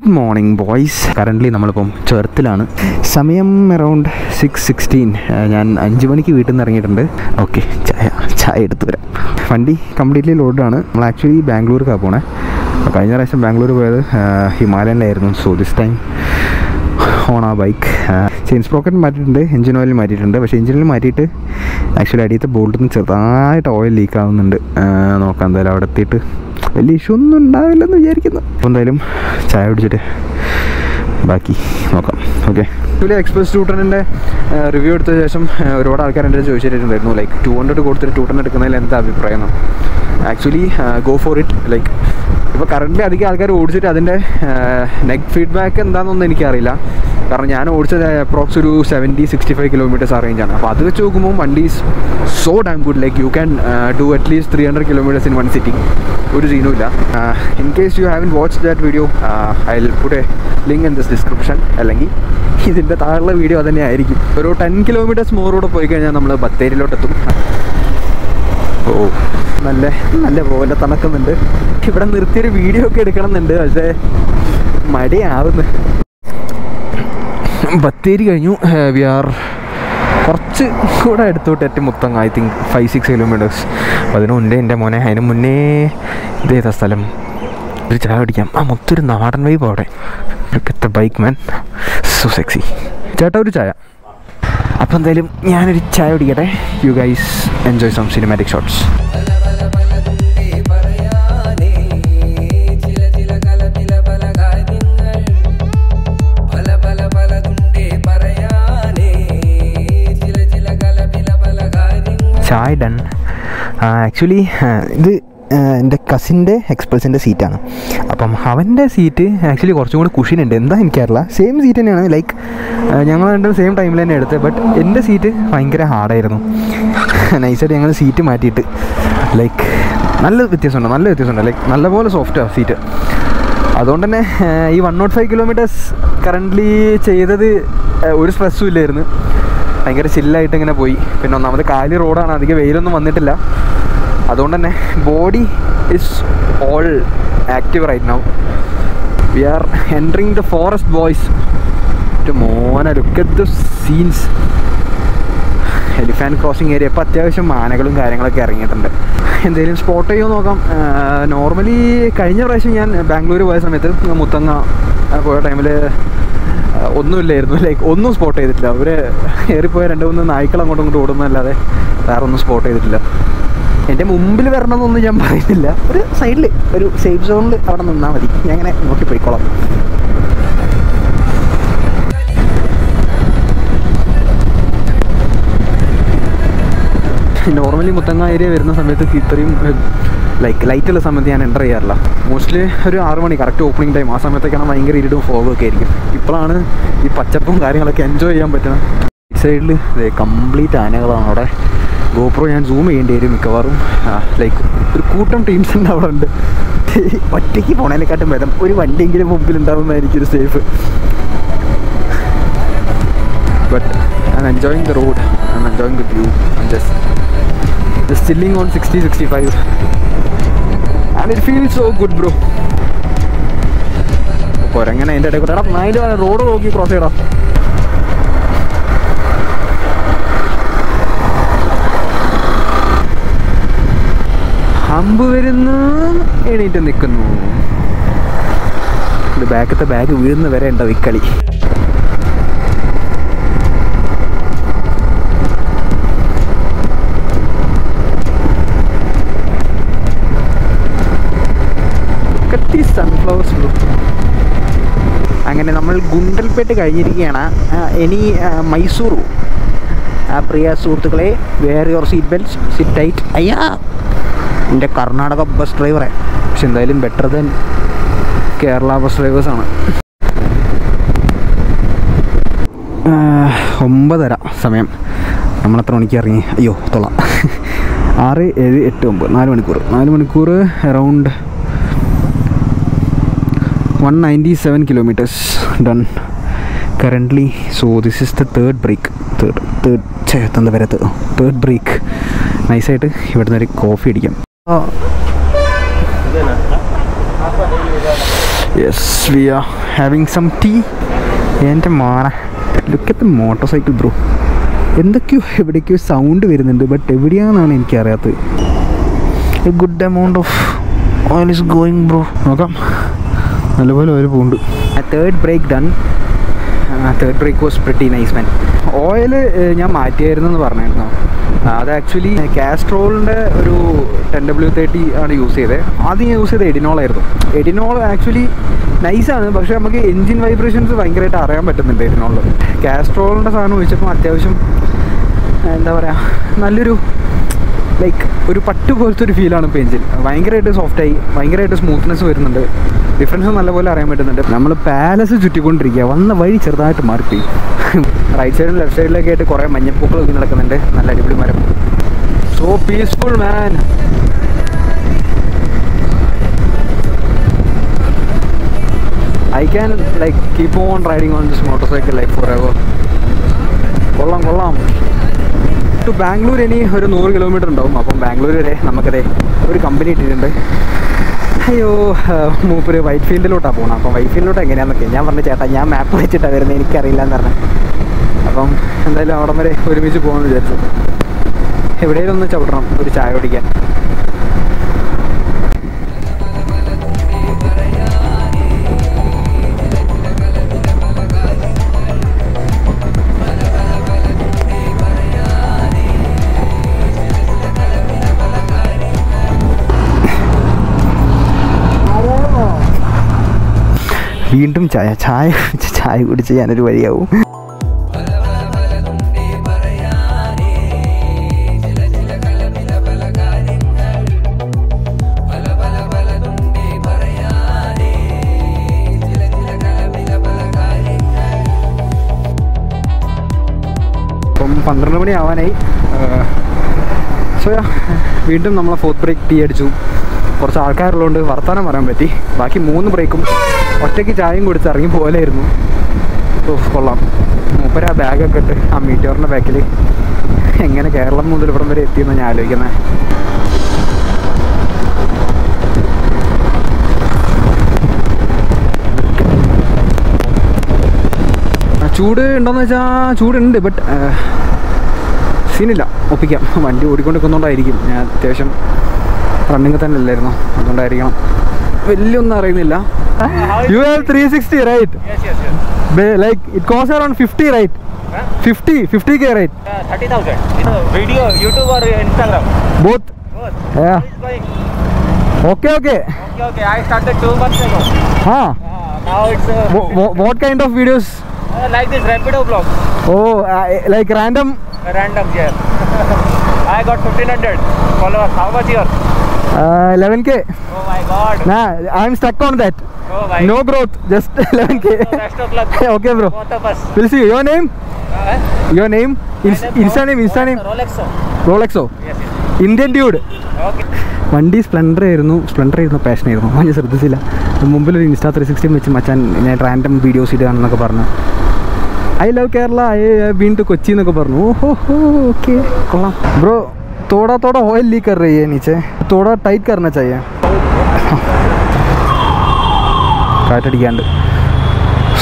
Good morning boys. Currently നമ്മളിപ്പം ചേർത്തിലാണ്. സമയം around 6:16. ഞാൻ 5 മണിക്ക് വീട്ടിൽ നിന്ന് ഇറങ്ങിയിട്ടുണ്ട്. ഓക്കെ, ചായ എടുത്തു വരാം. വണ്ടി കംപ്ലീറ്റ്ലി ലോഡാണ്. നമ്മൾ ആക്ച്വലി ബാംഗ്ലൂർക്കാണ് പോണേ. കഴിഞ്ഞ പ്രാവശ്യം ബാംഗ്ലൂർ പോയത് ഹിമാലയനിലായിരുന്നു. സോ ദിസ് ടൈം ഓൺ ആ ബൈക്ക്. ചെയിൻ സ്പ്രോക്കറ്റ് മാറ്റിയിട്ടുണ്ട്, എഞ്ചിൻ ഓയിൽ മാറ്റിയിട്ടുണ്ട്. പക്ഷേ എഞ്ചിനിൽ മാറ്റിയിട്ട് ആക്ച്വലി അടിയത്തെ ബോൾട്ടിൽ നിന്ന് ചെറുതായിട്ട് ഓയിൽ ലീക്ക് ആവുന്നുണ്ട്. നോക്കാം, എന്തായാലും അവിടെ എത്തിയിട്ട് വലിയ ഇഷ്യൂ ഒന്നും ഉണ്ടാവില്ലെന്ന് വിചാരിക്കുന്നു. അപ്പോൾ എന്തായാലും ചായ കുടിച്ചിട്ട് ബാക്കി നോക്കാം. ഓക്കെ, ആക്ച്വലി എക്സ്പ്രസ് 210-ൻ്റെ റിവ്യൂ എടുത്ത ശേഷം ഒരുപാട് ആൾക്കാർ എൻ്റെ ചോദിച്ചിട്ടുണ്ടായിരുന്നു, ലൈക്ക് 200 കൊടുത്തിട്ട് 210 എടുക്കുന്നതിൽ എന്താ അഭിപ്രായം. Actually go for it. Like ഇപ്പോൾ കറൻ്റ് അധികം ആൾക്കാർ ഓടിച്ചിട്ട് അതിൻ്റെ നെറ്റ് ഫീഡ്ബാക്ക് എന്താണെന്നൊന്നും എനിക്കറിയില്ല. കാരണം ഞാൻ ഓടിച്ചത് അപ്രോക്സ് ഒരു 70-65 കിലോമീറ്റേഴ്സ് ആ റേഞ്ചാണ്. അപ്പോൾ അത് വെച്ച് നോക്കുമ്പോൾ വണ്ടി is so damn good. Like you can do at least 300 kilometres in one sitting. ഒരു സീനുമില്ല. In case you haven't watch that video, I will put a link in this description. അല്ലെങ്കിൽ ഇതിൻ്റെ താഴെയുള്ള വീഡിയോ അത് തന്നെ ആയിരിക്കും. ഒരു 10 കിലോമീറ്റേഴ്സ് മോറോടെ പോയി കഴിഞ്ഞാൽ നമ്മൾ ബത്തേരിയിലോട്ടെത്തും. ഓ, നല്ല പോലെ തണക്കുന്നുണ്ട്. ഇവിടെ നിർത്തിയൊരു വീഡിയോ ഒക്കെ എടുക്കണമെന്നുണ്ട്, പക്ഷേ മടിയാവുന്നു. ബത്തേരി കഴിഞ്ഞു. വി ആർ കുറച്ച് കൂടെ എടുത്തോട്ട് ഏറ്റവും മൊത്തം ഐ തിങ്ക് 5-6 കിലോമീറ്റേഴ്സ്. അപ്പോൾ അതിന് മുന്നേ എൻ്റെ മോനെ, അതിന് മുന്നേ ഇതേതാ സ്ഥലം, ഒരു ചായ കുടിക്കാം. മൊത്തം ഒരു നാടൻ വൈബ് അവിടെ. Bike man, so sexy. ചേട്ടാ ഒരു ചായ. അപ്പോൾ എന്തായാലും ഞാനൊരു ചായ കുടിക്കട്ടെ. You guys enjoy some cinematic shots. ചായ ഡൺ. ആക്ച്വലി ഇത് എൻ്റെ കസിൻ്റെ എക്സ്പ്രസിൻ്റെ സീറ്റാണ്. അപ്പം അവൻ്റെ സീറ്റ് ആക്ച്വലി കുറച്ചും കൂടി കുഷീനുണ്ട്. എന്താ എനിക്കറിയില്ല. സെയിം സീറ്റ് തന്നെയാണ്. ലൈക്ക് ഞങ്ങൾ രണ്ടും സെയിം ടൈമിൽ തന്നെ എടുത്തത്. ബട്ട് എൻ്റെ സീറ്റ് ഭയങ്കര ഹാർഡായിരുന്നു. നൈസായിട്ട് ഞങ്ങൾ സീറ്റ് മാറ്റിയിട്ട് ലൈക്ക് നല്ല വ്യത്യാസമുണ്ട്. ലൈക്ക് നല്ലപോലെ സോഫ്റ്റാണ് സീറ്റ്. അതുകൊണ്ട് തന്നെ ഈ 105 കിലോമീറ്റേഴ്സ് കറൻ്റ്ലി ചെയ്തത് ഒരു സ്ട്രെസ്സും ഇല്ലായിരുന്നു. ഭയങ്കര ചില്ലായിട്ട് ഇങ്ങനെ പോയി. പിന്നെ ഒന്നാമത് കാലി റോഡാണ്, അധികം വെയിലൊന്നും വന്നിട്ടില്ല. അതുകൊണ്ട് തന്നെ body is all active right now. We are entering the forest boys. മോനെ look at the scenes. Elephant crossing area. ഇപ്പോൾ അത്യാവശ്യം ആനകളും കാര്യങ്ങളൊക്കെ ഇറങ്ങിയിട്ടുണ്ട്. എന്തെങ്കിലും സ്പോട്ട് ചെയ്യുമോ നോക്കാം. നോർമലി കഴിഞ്ഞ പ്രാവശ്യം ഞാൻ ബാംഗ്ലൂർ പോയ സമയത്ത് മുത്തങ്ങ പോയ ടൈമിൽ ഒന്നുമില്ലായിരുന്നു. ലൈക്ക് ഒന്നും സ്പോട്ട് ചെയ്തിട്ടില്ല. അവർ ഏറിപ്പോയ 2-3 നായ്ക്കൾ അങ്ങോട്ടും ഓടുന്നതല്ലാതെ വേറെ ഒന്നും സ്പോട്ട് ചെയ്തിട്ടില്ല. എൻ്റെ മുമ്പിൽ വരണമെന്നൊന്നും ഞാൻ പറയുന്നില്ല. ഒരു സൈഡിൽ ഒരു സേഫ് സോണിൽ അവിടെ നിന്നാൽ മതി. ഞാൻ അങ്ങനെ നോക്കി പോയിക്കോളാം. നോർമലി മുത്തങ്ങ ഏരിയ വരുന്ന സമയത്ത് ഇത്രയും ലൈക്ക് ലൈറ്റുള്ള സമയത്ത് ഞാൻ എൻ്റർ ചെയ്യാറില്ല. മോസ്റ്റ്ലി ഒരു 6 മണി കറക്റ്റ് ഓപ്പണിംഗ് ടൈം. ആ സമയത്തൊക്കെയാണ് ഭയങ്കര ഇരുടും ഫോഗൊക്കെ ആയിരിക്കും. ഇപ്പോഴാണ് ഈ പച്ചപ്പും കാര്യങ്ങളൊക്കെ എൻജോയ് ചെയ്യാൻ പറ്റണം. ഈ സൈഡിൽ കംപ്ലീറ്റ് ആനകളാണ് അവിടെ. ഗോപ്രോ ഞാൻ സൂം ചെയ്യേണ്ടി വരും മിക്കവാറും. ലൈക്ക് ഒരു കൂട്ടം ടീംസ് ഉണ്ട് അവിടെ ഉണ്ട്. ഒറ്റയ്ക്ക് പോണേനെക്കാട്ടും ഭേദം ഒരു വണ്ടിയെങ്കിലും മുമ്പിലുണ്ടാവുന്ന എനിക്കൊരു safe. But I am enjoying the road, I am enjoying the view. Just chilling on 60-65 and it feels so good bro. കൊരങ്ങനെ അതിൻ്റെ ഇടയിൽ കൂടെ നാല് റോഡ് നോക്കി ക്രോസ് ചെയ്യടാ. അമ്പ് വരുന്നു, എണീറ്റ് നിൽക്കുന്നു. ഇത് ബാക്കത്തെ ബാഗ് വീഴുന്ന വരെ ഉണ്ടോ ഈ കളി. Sunflowers blue. അങ്ങനെ നമ്മൾ ഗുണ്ടൽപേട്ട് കഴിഞ്ഞിരിക്കുകയാണ്. ഇനി മൈസൂർ. പ്രിയ സുഹൃത്തുക്കളെ, wear your seat belts, sit tight. അയ്യാ, എൻ്റെ കർണാടക ബസ് ഡ്രൈവറെ. പക്ഷെ എന്തായാലും ബെറ്റർ ദാൻ കേരള ബസ് ഡ്രൈവേഴ്സാണ്. 9:30 സമയം. നമ്മളെത്ര മണിക്ക് ഇറങ്ങി? അയ്യോ തൊള്ളാം. 6, 7, 8, 9 4 മണിക്കൂർ around 197 kilometers done currently. So this is the third break. Third break. Nice ആയിട്ട് ഇവിടുന്ന് ഒരു കോഫി അടിക്കാം. Yes, we are having some tea. എൻ്റെ മോനെ, look at the motorcycle bro. എന്തൊക്കെയോ എവിടേക്കോ സൗണ്ട് വരുന്നുണ്ട്, ബട്ട് എവിടെയാണെന്നാണ് എനിക്കറിയാത്തത്. A good amount of oil is going bro. നോക്കാം, നല്ലപോലെ ഓയിൽ പോകുന്നുണ്ട്. Third break done. Third break was pretty nice man. Oil ഞാൻ മാറ്റിയായിരുന്നു എന്ന് പറഞ്ഞിരുന്നു. അത് ആക്ച്വലി കാസ്ട്രോളിൻ്റെ ഒരു 10W30 ആണ് യൂസ് ചെയ്തത്. ആദ്യം ഞാൻ യൂസ് ചെയ്തത് എഡിനോളായിരുന്നു. എഡിനോൾ ആക്ച്വലി നൈസാണ്, പക്ഷേ നമുക്ക് എൻജിൻ വൈബ്രേഷൻസ് ഭയങ്കരമായിട്ട് അറിയാൻ പറ്റുന്നുണ്ട് എഡിനോളിൽ. കാസ്ട്രോളിൻ്റെ സാധനം ഒഴിച്ചപ്പോൾ അത്യാവശ്യം എന്താ പറയുക, നല്ലൊരു ലൈക്ക് ഒരു പട്ട് പോലത്തെ ഒരു ഫീലാണ് ഇപ്പോൾ എൻജിൻ. ഭയങ്കരമായിട്ട് സോഫ്റ്റായി, ഭയങ്കരമായിട്ട് സ്മൂത്ത്നെസ് വരുന്നുണ്ട്. ഡിഫറൻസ് നല്ലപോലെ അറിയാൻ പറ്റുന്നുണ്ട്. നമ്മൾ പാലസ് ചുറ്റിക്കൊണ്ടിരിക്കുക, വന്ന വഴി ചെറുതായിട്ട് മാറിപ്പോയി. റൈറ്റ് സൈഡിലും ലെഫ്റ്റ് സൈഡിലൊക്കെ ആയിട്ട് കുറേ മഞ്ഞപ്പൂക്കൾ ഒക്കെ നടക്കുന്നുണ്ട്. നല്ല അടിപൊളി മരം. So peaceful man. I can like keep on riding on this motor cycle like for ever. കൊള്ളാം കൊള്ളാം. ടു ബാംഗ്ലൂർ ഇനി ഒരു 100 കിലോമീറ്റർ ഉണ്ടാവും. അപ്പം ബാംഗ്ലൂർ വരെ നമുക്കതേ ഒരു കമ്പനി ഇട്ടിട്ടുണ്ട്. അയ്യോ, മൂപ്പര് വൈറ്റ് ഫീൽഡിലോട്ടാണ് പോകണം. അപ്പം വൈറ്റ് ഫീൽഡിലോട്ട് എങ്ങനെയാണെന്നൊക്കെ ഞാൻ പറഞ്ഞു, ചേട്ടാ ഞാൻ മാപ്പ് വെച്ചിട്ടാണ് വരുന്നത്, എനിക്കറിയില്ല എന്ന് പറഞ്ഞു. അപ്പം എന്തായാലും അവിടം വരെ ഒരുമിച്ച് പോകാമെന്ന് വിചാരിച്ചു. എവിടെയെങ്കിലും ഒന്ന് ചവിട്ടണം ഒരു ചായ കുടിക്കാൻ. വീണ്ടും ചായ കുടിച്ച് ഞാനൊരു വഴിയാവും. ഇപ്പം 12 മണി ആവാനായി. സോ വീണ്ടും നമ്മളെ 4th ബ്രേക്ക് ടീ അടിച്ചു. കുറച്ച് ആൾക്കാരുള്ളതുകൊണ്ട് വർത്തമാനം പറയാൻ പറ്റി. ബാക്കി 3 ബ്രേക്കും ഒറ്റയ്ക്ക് ചായയും കൊടുത്ത് ഇറങ്ങി പോലെയായിരുന്നു. കൊള്ളാം. മൂപ്പര് ആ ബാഗൊക്കെ ഇട്ട് ആ മീറ്ററിൻ്റെ ബാക്കിൽ എങ്ങനെ കേരളം മുതൽ ഇവിടം വരെ എത്തിയെന്ന് ഞാൻ ആലോചിക്കുന്നത്. ചൂട് ഉണ്ടോയെന്ന് വെച്ചാൽ ചൂടുണ്ട്, ബട്ട് സീനില്ല, ഒപ്പിക്കാം. വണ്ടി ഓടിക്കൊണ്ടിരിക്കുന്നതുകൊണ്ടായിരിക്കും. ഞാൻ അത്യാവശ്യം റണ്ണിങ് തന്നെ അല്ലായിരുന്നു, അതുകൊണ്ടായിരിക്കണം. വലിയൊന്നും അറിയുന്നില്ല. You have 360, right? Yes. Like it costs around 50, right? Huh? 50k, right? 30,000. Video, YouTube or Instagram? Both. Yeah. How is going? Okay. Okay. I started 2 months ago. Huh? Now it's What kind of videos? like this Rapido vlog. Oh, like random. Random, yeah. I got 1,500 followers. How much yours? 11k. Oh my God. Nah, I'm stuck on that. Oh my. No growth, just 11k. So best of luck. Okay, bro. Both of us. We'll see. Your name? Your name? Insta name? Rolexo. Rolexo. Yes. Indian dude. Okay. വണ്ടി Splendor ആയിരുന്നു പാഷനായിരുന്നു. ഞാൻ ശ്രദ്ധിച്ചില്ല. മുമ്പിലൊരു insta 360 വെച്ച് മച്ചാൻ ഞാൻ random videos ഇടുകയാണെന്നൊക്കെ പറഞ്ഞു. I love Kerala, I been to Kochi എന്നൊക്കെ പറഞ്ഞു. ഓഹോ, ഓക്കെ, കൊള്ളാം ബ്രോ. थोड़ा ऑयल लीक कर रही है नीचे, थोड़ा टाइट करना चाहिए. കാറ്റടിക്കാണ്ട്.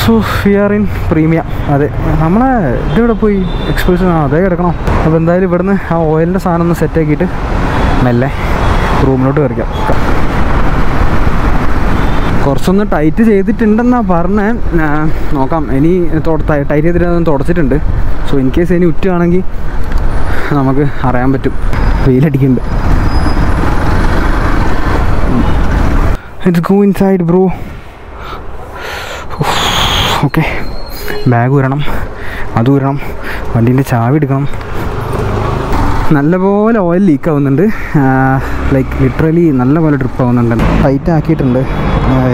So we are in premium. അതെ, നമ്മളെ ഇതിവിടെ പോയി എക്സ്പ്രഷൻ അതേ കിടക്കണം. അപ്പോൾ എന്തായാലും ഇവിടുന്ന് ആ ഓയിലിൻ്റെ സാധനം ഒന്ന് സെറ്റാക്കിയിട്ട് മെല്ലെ റൂമിലോട്ട് കയറിക്കാം. കുറച്ചൊന്ന് ടൈറ്റ് ചെയ്തിട്ടുണ്ടെന്നാണ് പറഞ്ഞത്. നോക്കാം, ഇനി ടൈറ്റ് ചെയ്തിട്ട് തുടച്ചിട്ടുണ്ട്. സോ ഇൻ കേസ് ഇനി ഉറ്റുകയാണെങ്കിൽ നമുക്ക് അറിയാൻ പറ്റും. വെയിലടിക്കുന്നുണ്ട്. Let's go inside bro. Okay, bag ഊരണം, അത് ഊരണം, വണ്ടീൻ്റെ ചാവി എടുക്കണം. നല്ലപോലെ ഓയിൽ ലീക്ക് ആവുന്നുണ്ട്. ലൈക്ക് ലിറ്ററലി നല്ലപോലെ ട്രിപ്പ് ആവുന്നുണ്ട്. ടൈറ്റ് ആക്കിയിട്ടുണ്ട്.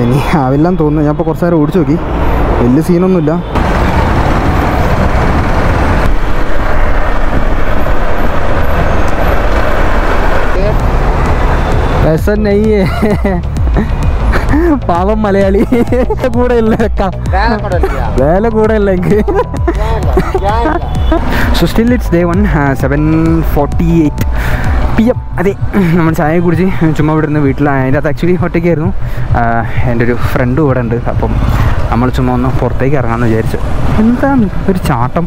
ഇനി ആവില്ലാന്ന് തോന്നുന്നു. ഞാൻ ഇപ്പോൾ കുറച്ച് നേരം ഓടിച്ചു നോക്കി, വലിയ സീനൊന്നുമില്ല. ऐसा नहीं है. പാവം മലയാളി കൂടെ ഇല്ല വെക്കാം വേല കൂടെ ഇല്ല എനിക്ക്. So still its day 1 7:48 PM. അതെ, നമ്മൾ ചായ കുടിച്ച് ചുമ്മാ ഇവിടുന്ന് വീട്ടിലാണ്. അതിൻ്റെ അകത്ത് ആക്ച്വലി ഒറ്റയ്ക്കായിരുന്നു. എൻ്റെ ഒരു ഫ്രണ്ട് കൂടെ ഉണ്ട്. അപ്പം നമ്മൾ ചുമ്മാ ഒന്ന് പുറത്തേക്ക് ഇറങ്ങാമെന്ന് വിചാരിച്ചു. എന്താണ് ഒരു ചാട്ടം.